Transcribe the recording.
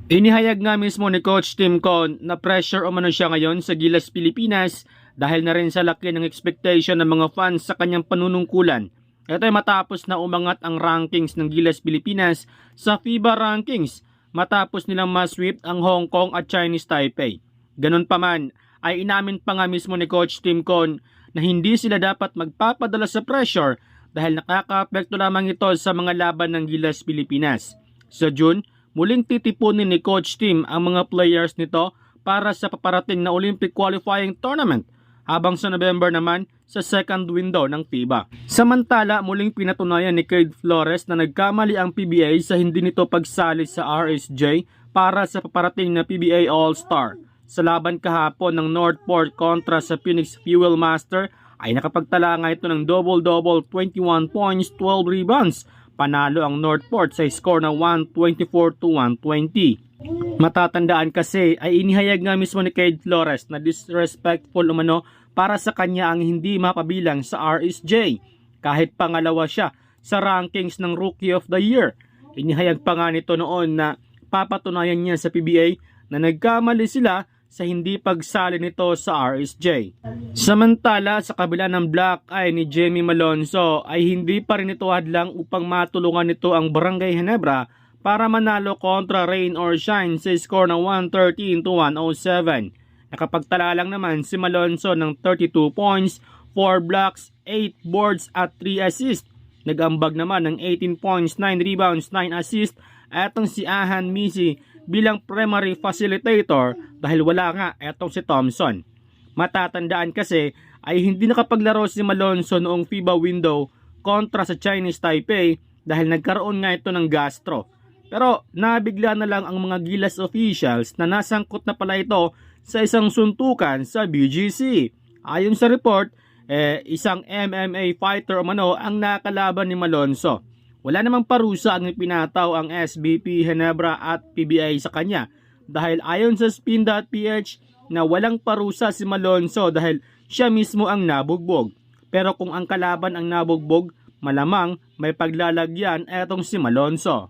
Inihayag nga mismo ni Coach Tim Con na pressure umano siya ngayon sa Gilas Pilipinas dahil na rin sa laki ng expectation ng mga fans sa kanyang panunungkulan. Ito ay matapos na umangat ang rankings ng Gilas Pilipinas sa FIBA rankings matapos nilang ma-sweep ang Hong Kong at Chinese Taipei. Ganun pa man ay inamin pa nga mismo ni Coach Tim Con na hindi sila dapat magpapadala sa pressure dahil nakaka-apekto lamang ito sa mga laban ng Gilas Pilipinas. Sa June, muling titipunin ni Coach Tim ang mga players nito para sa paparating na Olympic qualifying tournament, habang sa November naman sa second window ng FIBA. Samantala, muling pinatunayan ni Cade Flores na nagkamali ang PBA sa hindi nito pagsali sa RSJ para sa paparating na PBA All-Star. Sa laban kahapon ng Northport kontra sa Phoenix Fuel Master ay nakapagtala nga ito ng double-double, 21 points, 12 rebounds. Panalo ang Northport sa score na 124-120. Matatandaan kasi ay inihayag nga mismo ni Cade Flores na disrespectful umano para sa kanya ang hindi mapabilang sa RSJ kahit pangalawa siya sa rankings ng Rookie of the Year. Inihayag pa nga nito noon na papatunayan niya sa PBA na nagkamali sila sa hindi pagsali nito sa RSJ. Samantala, sa kabila ng black eye ni Jamie Malonzo ay hindi pa rin ito hadlang upang matulungan nito ang Barangay Ginebra para manalo kontra Rain or Shine sa score na 113-107. Nakapagtala lang naman si Malonzo ng 32 points, 4 blocks, 8 boards at 3 assists. Nag-ambag naman ng 18 points, 9 rebounds, 9 assists etong si Ahan Misi bilang primary facilitator dahil wala nga etong si Thompson. Matatandaan kasi ay hindi nakapaglaro si Malonzo noong FIBA window kontra sa Chinese Taipei dahil nagkaroon nga ito ng gastro. Pero nabigla na lang ang mga Gilas officials na nasangkot na pala ito sa isang suntukan sa BGC. Ayon sa report, isang MMA fighter umano ang nakalaban ni Malonzo. Wala namang parusa ang ipinataw ang SBP, Ginebra at PBA sa kanya dahil ayon sa spin.ph na walang parusa si Malonzo dahil siya mismo ang nabugbog. Pero kung ang kalaban ang nabugbog, malamang may paglalagyan etong si Malonzo.